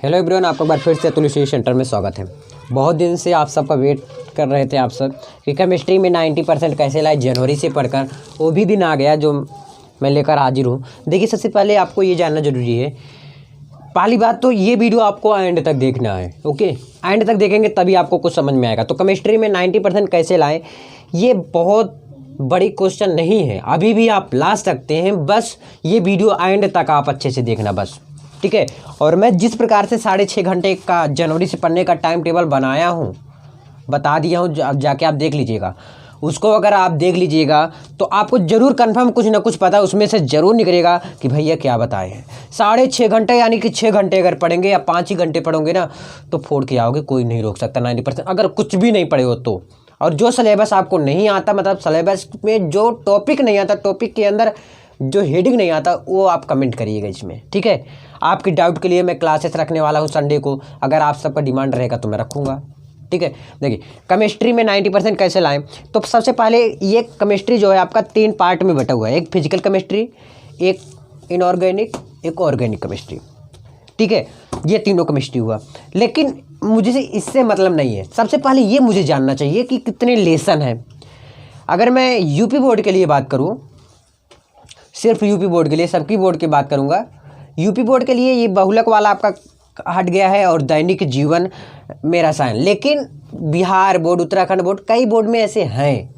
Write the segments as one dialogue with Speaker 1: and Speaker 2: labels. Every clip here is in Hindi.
Speaker 1: हेलो एवरीवन, आपका बार फिर से अतुल स्टडी सेंटर में स्वागत है। बहुत दिन से आप सबका वेट कर रहे थे आप सब कि केमिस्ट्री में 90% कैसे लाए। जनवरी से पढ़कर वो भी दिन आ गया जो मैं लेकर हाजिर हूँ। देखिए, सबसे पहले आपको ये जानना ज़रूरी है। पहली बात तो ये वीडियो आपको एंड तक देखना है। ओके, एंड तक देखेंगे तभी आपको कुछ समझ में आएगा। तो केमिस्ट्री में 90% कैसे लाएँ, ये बहुत बड़ी क्वेश्चन नहीं है, अभी भी आप ला सकते हैं। बस ये वीडियो एंड तक आप अच्छे से देखना बस, ठीक है। और मैं जिस प्रकार से 6.5 घंटे का जनवरी से पढ़ने का टाइम टेबल बनाया हूँ, बता दिया हूँ, अब जाके आप देख लीजिएगा उसको। अगर आप देख लीजिएगा तो आपको ज़रूर कंफर्म कुछ ना कुछ पता उसमें से ज़रूर निकलेगा कि भैया क्या बताए हैं। 6.5 घंटे यानी कि 6 घंटे अगर पढ़ेंगे या 5 ही घंटे पढ़ोगे ना तो फोड़ के आओगे, कोई नहीं रोक सकता 90%, अगर कुछ भी नहीं पढ़े हो तो। और जो सिलेबस आपको नहीं आता, मतलब सिलेबस में जो टॉपिक नहीं आता, टॉपिक के अंदर जो हेडिंग नहीं आता, वो आप कमेंट करिएगा इसमें, ठीक है। आपकी डाउट के लिए मैं क्लासेस रखने वाला हूँ संडे को, अगर आप सबका डिमांड रहेगा तो मैं रखूँगा, ठीक है। देखिए, केमिस्ट्री में 90% कैसे लाएं, तो सबसे पहले ये केमिस्ट्री जो है आपका 3 पार्ट में बटा हुआ है। एक फिजिकल केमिस्ट्री, एक इनऑर्गेनिक, एक ऑर्गेनिक केमिस्ट्री, ठीक है। ये तीनों केमिस्ट्री हुआ, लेकिन मुझे इससे मतलब नहीं है। सबसे पहले ये मुझे जानना चाहिए कि कितने लेसन हैं। अगर मैं यूपी बोर्ड के लिए बात करूँ, सिर्फ यूपी बोर्ड के लिए, सबकी बोर्ड की बात करूँगा। यूपी बोर्ड के लिए ये बहुलक वाला आपका हट गया है और दैनिक जीवन में रसायन। लेकिन बिहार बोर्ड, उत्तराखंड बोर्ड, कई बोर्ड में ऐसे हैं,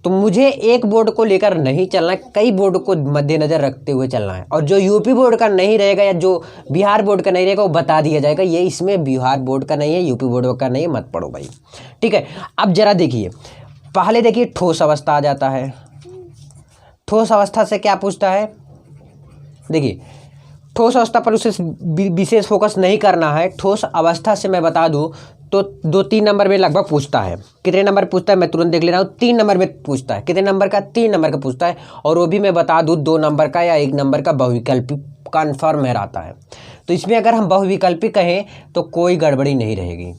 Speaker 1: तो मुझे एक बोर्ड को लेकर नहीं चलना है, कई बोर्ड को मद्देनज़र रखते हुए चलना है। और जो यूपी बोर्ड का नहीं रहेगा या जो बिहार बोर्ड का नहीं रहेगा वो बता दिया जाएगा, ये इसमें बिहार बोर्ड का नहीं है, यूपी बोर्ड का नहीं है, मत पढ़ो भाई, ठीक है। अब ज़रा देखिए, पहले देखिए ठोस अवस्था आ जाता है। ठोस अवस्था से क्या पूछता है, देखिए ठोस अवस्था पर उसे विशेष फोकस नहीं करना है। ठोस अवस्था से मैं बता दूं तो 2-3 नंबर में लगभग पूछता है। कितने नंबर पूछता है मैं तुरंत देख ले रहा हूँ, 3 नंबर में पूछता है। कितने नंबर का, 3 नंबर का पूछता है। और वो भी मैं बता दूं 2 नंबर का या 1 नंबर का बहुविकल्पी कन्फर्म है रहता है। तो इसमें अगर हम बहुविकल्पी कहें तो कोई गड़बड़ी नहीं रहेगी।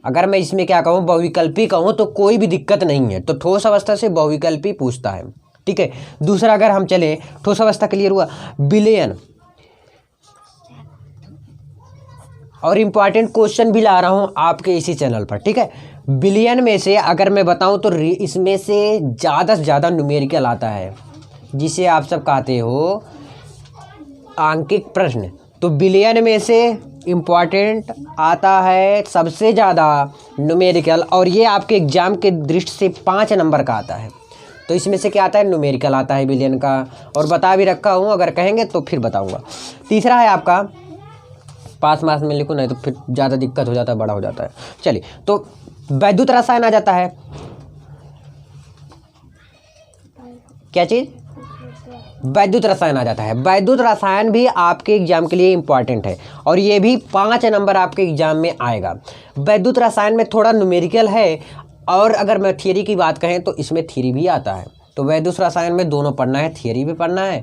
Speaker 1: अगर मैं इसमें क्या कहूँ, बहुविकल्पी कहूँ, तो कोई भी दिक्कत नहीं है। तो ठोस अवस्था से बहुविकल्पी पूछता है, ठीक है। दूसरा अगर हम चले, ठोस अवस्था क्लियर हुआ। विलयन, और इम्पॉर्टेंट क्वेश्चन भी ला रहा हूँ आपके इसी चैनल पर, ठीक है। विलयन में से अगर मैं बताऊँ तो इसमें से ज़्यादा से ज़्यादा न्यूमेरिकल आता है, जिसे आप सब कहते हो आंकिक प्रश्न। तो विलयन में से इम्पॉर्टेंट आता है सबसे ज़्यादा न्यूमेरिकल, और ये आपके एग्जाम के दृष्टि से 5 नंबर का आता है। तो इसमें से क्या आता है, न्यूमेरिकल आता है विलयन का, और बता भी रखा हूँ, अगर कहेंगे तो फिर बताऊँगा। तीसरा है आपका, पास मार्क्स में लिखो नहीं तो फिर ज़्यादा दिक्कत हो जाता है, बड़ा हो जाता है। चलिए, तो वैद्युत रसायन आ जाता है। क्या चीज़, वैद्युत रसायन आ जाता है। वैद्युत रसायन भी आपके एग्जाम के लिए इम्पॉर्टेंट है, और ये भी 5 नंबर आपके एग्जाम में आएगा। वैद्युत रसायन में थोड़ा न्यूमेरिकल है, और अगर मैं थियरी की बात कहें तो इसमें थियरी भी आता है। तो वैद्युत रसायन में दोनों पढ़ना है, थियरी भी पढ़ना है,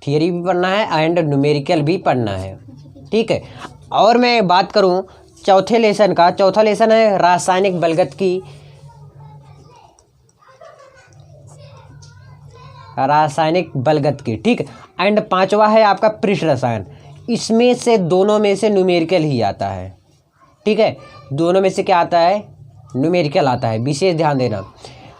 Speaker 1: थियरी भी पढ़ना है एंड न्यूमेरिकल भी पढ़ना है, ठीक है। और मैं बात करूं चौथे लेसन का, चौथा लेसन है रासायनिक बलगत की, रासायनिक बलगत की, ठीक है। एंड 5वां है आपका पृष्ठ रसायन। इसमें से दोनों में से न्यूमेरिकल ही आता है, ठीक है। दोनों में से क्या आता है, न्यूमेरिकल आता है, विशेष ध्यान देना।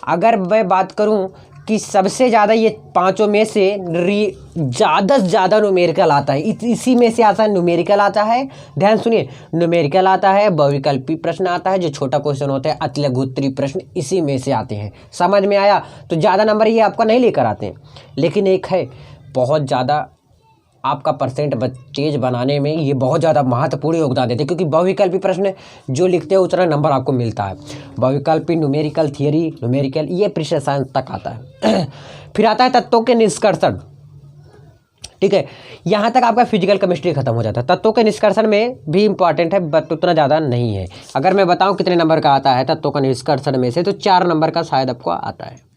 Speaker 1: अगर मैं बात करूं कि सबसे ज़्यादा ये 5 में से ज़्यादा से ज़्यादा न्यूमेरिकल आता है, इसी में से आता है, न्यूमेरिकल आता है। ध्यान सुनिए, न्यूमेरिकल आता है, बहुविकल्पी प्रश्न आता है, जो छोटा क्वेश्चन होता है, अतिलघुत्तरीय प्रश्न इसी में से आते हैं। समझ में आया। तो ज़्यादा नंबर ये आपका नहीं लेकर आते हैं, लेकिन एक है बहुत ज़्यादा आपका परसेंट तेज बनाने में ये बहुत ज़्यादा महत्वपूर्ण योगदान देते हैं, क्योंकि बहुविकल्पी प्रश्न जो लिखते हैं उतना नंबर आपको मिलता है। बहुविकल्पी, न्यूमेरिकल, थियरी, न्यूमेरिकल, ये पृष्ठ रसायन तक आता है। फिर आता है तत्वों के निष्कर्षण, ठीक है। यहाँ तक आपका फिजिकल केमिस्ट्री खत्म हो जाता है। तत्वों के निष्कर्षण में भी इंपॉर्टेंट है, बट उतना ज़्यादा नहीं है। अगर मैं बताऊँ कितने नंबर का आता है तत्वों का निष्कर्षण में से, तो 4 नंबर का शायद आपको आता है,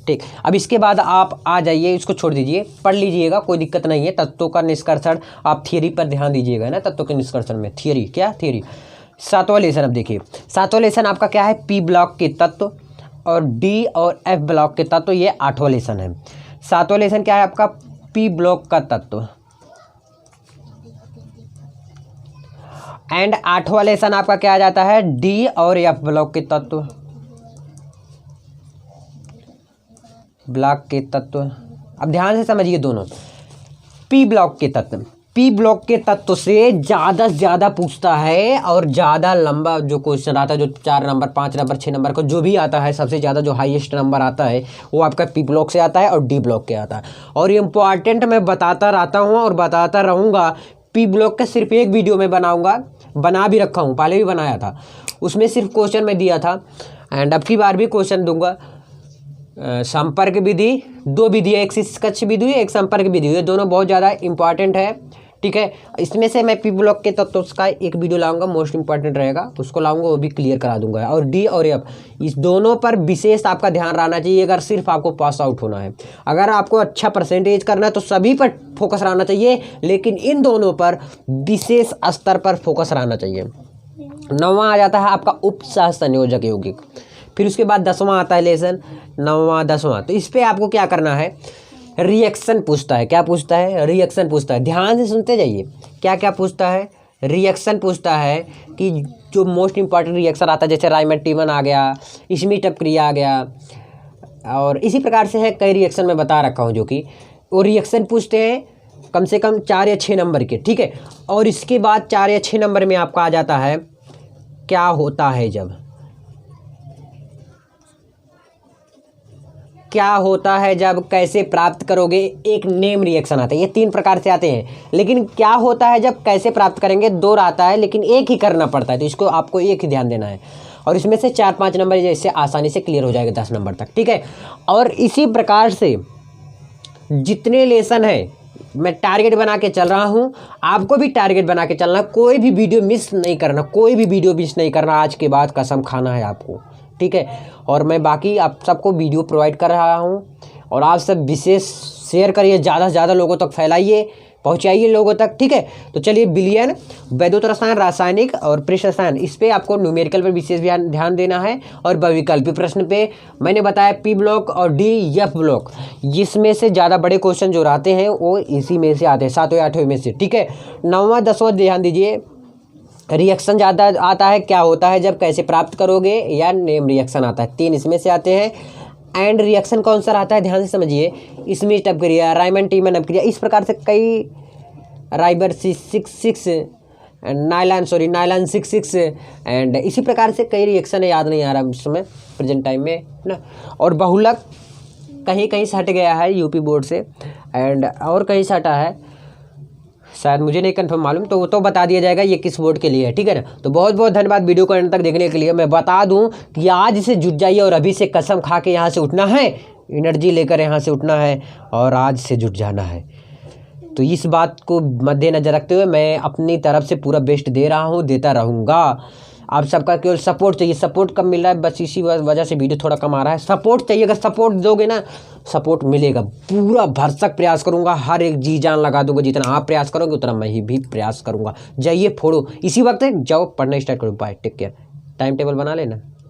Speaker 1: ठीक। अब इसके बाद आप आ जाइए, इसको छोड़ दीजिए, पढ़ लीजिएगा, कोई दिक्कत नहीं है। तत्वों का निष्कर्षण, आप थियरी पर ध्यान दीजिएगा ना। तत्वों के निष्कर्षण में थियरी, क्या थियरी। 7वां लेसन, अब देखिए 7वां लेसन आपका क्या है, पी ब्लॉक के तत्व, और डी और एफ ब्लॉक के तत्व, ये 8वां लेसन है। 7वां लेसन क्या है आपका, पी ब्लॉक का तत्व, एंड 8वां लेसन आपका क्या आ जाता है, डी और एफ ब्लॉक के तत्व। अब ध्यान से समझिए दोनों। पी ब्लॉक के तत्व, पी ब्लॉक के तत्व से ज़्यादा पूछता है और ज़्यादा लंबा जो क्वेश्चन आता है, जो 4 नंबर 5 नंबर 6 नंबर को जो भी आता है, सबसे ज़्यादा जो हाईएस्ट नंबर आता है वो आपका पी ब्लॉक से आता है और डी ब्लॉक के आता है। और इम्पॉर्टेंट मैं बताता रहता हूँ और बताता रहूँगा। पी ब्लॉक का सिर्फ एक वीडियो में बनाऊँगा, बना भी रखा हूँ, पहले भी बनाया था, उसमें सिर्फ क्वेश्चन मैं दिया था। एंड अब की बार भी क्वेश्चन दूंगा। संपर्क विधि, 2 विधि है, एक निष्कर्ष विधि, एक संपर्क विधि, ये दोनों बहुत ज़्यादा इंपॉर्टेंट है। ठीक है, इसमें से मैं पी ब्लॉक के तत्व का एक वीडियो लाऊंगा, मोस्ट इंपॉर्टेंट रहेगा, उसको लाऊंगा, वो भी क्लियर करा दूंगा। और डी और एफ, इस दोनों पर विशेष आपका ध्यान रहना चाहिए अगर सिर्फ आपको पास आउट होना है। अगर आपको अच्छा परसेंटेज करना है तो सभी पर फोकस रहना चाहिए, लेकिन इन दोनों पर विशेष स्तर पर फोकस रहना चाहिए। 9वां आ जाता है आपका उप सह संयोजक यौगिक। फिर उसके बाद 10वां आता है लेसन, 9वां 10वां। तो इस पर आपको क्या करना है, रिएक्शन पूछता है। क्या पूछता है, रिएक्शन पूछता है। ध्यान से सुनते जाइए, क्या क्या पूछता है, रिएक्शन पूछता है कि जो मोस्ट इंपॉर्टेंट रिएक्शन आता है, जैसे राइमेटिमन आ गया, स्मिथ अपक्रिया आ गया, और इसी प्रकार से है कई रिएक्शन मैं बता रखा हूँ, जो कि वो रिएक्शन पूछते हैं कम से कम 4 या 6 नंबर के। ठीक है, और इसके बाद 4 या 6 नंबर में आपका आ जाता है क्या होता है जब, क्या होता है जब, कैसे प्राप्त करोगे, एक नेम रिएक्शन आता है। ये 3 प्रकार से आते हैं, लेकिन क्या होता है जब, कैसे प्राप्त करेंगे, 2 आता है, लेकिन एक ही करना पड़ता है, तो इसको आपको एक ही ध्यान देना है। और इसमें से 4-5 नंबर जैसे आसानी से क्लियर हो जाएगा 10 नंबर तक। ठीक है, और इसी प्रकार से जितने लेसन है मैं टारगेट बना के चल रहा हूँ, आपको भी टारगेट बना के चलना, कोई भी वीडियो मिस नहीं करना, कोई भी वीडियो मिस नहीं करना। आज के बाद कसम खाना है आपको। ठीक है, और मैं बाकी आप सबको वीडियो प्रोवाइड कर रहा हूँ, और आप सब विशेष शेयर करिए, ज़्यादा से ज़्यादा लोगों तक फैलाइए, पहुँचाइए लोगों तक। ठीक है, तो चलिए विलयन, वैद्युत रसायन, रासायनिक और पृष्ठ रसायन, इस पर आपको न्यूमेरिकल पर विशेष ध्यान देना है। और बहुविकल्पी प्रश्न पे मैंने बताया पी ब्लॉक और डी एफ ब्लॉक, जिसमें से ज़्यादा बड़े क्वेश्चन जो रहते हैं वो इसी में से आते हैं, 7वें 8वें में से। ठीक है, 9वां 10वां ध्यान दीजिए। रिएक्शन ज़्यादा आता है, क्या होता है जब, कैसे प्राप्त करोगे, या नेम रिएक्शन आता है, 3 इसमें से आते हैं। एंड रिएक्शन कौन सा रहता है, ध्यान से समझिए, स्मिथ अपक्रिया, राइमेटिमन अपक्रिया, इस प्रकार से कई, राइबर 66 नाइलॉन 66 एंड इसी प्रकार से कई रिएक्शन है, याद नहीं आ रहा इस समय प्रेजेंट टाइम में ना। और बहुलक कहीं कहीं से हट गया है यूपी बोर्ड से, एंड और कहीं से हटा है, शायद मुझे नहीं कंफर्म मालूम, तो बता दिया जाएगा ये किस बोर्ड के लिए है। ठीक है ना, तो बहुत बहुत धन्यवाद वीडियो को अंत तक देखने के लिए। मैं बता दूं कि आज से जुट जाइए और अभी से कसम खा के यहाँ से उठना है, एनर्जी लेकर यहाँ से उठना है और आज से जुट जाना है। तो इस बात को मद्देनजर रखते हुए मैं अपनी तरफ से पूरा बेस्ट दे रहा हूँ, देता रहूँगा। आप सबका केवल सपोर्ट चाहिए। सपोर्ट कम मिल रहा है, बस इसी वजह से वीडियो थोड़ा कम आ रहा है। सपोर्ट चाहिए, अगर सपोर्ट दोगे ना, सपोर्ट मिलेगा। पूरा भरसक प्रयास करूंगा, हर एक जी जान लगा दूंगा। जितना आप प्रयास करोगे उतना मैं भी प्रयास करूंगा। जाइए फोड़ो, इसी वक्त जाओ पढ़ना स्टार्ट करो। Bye, take care. Time table बना लेना।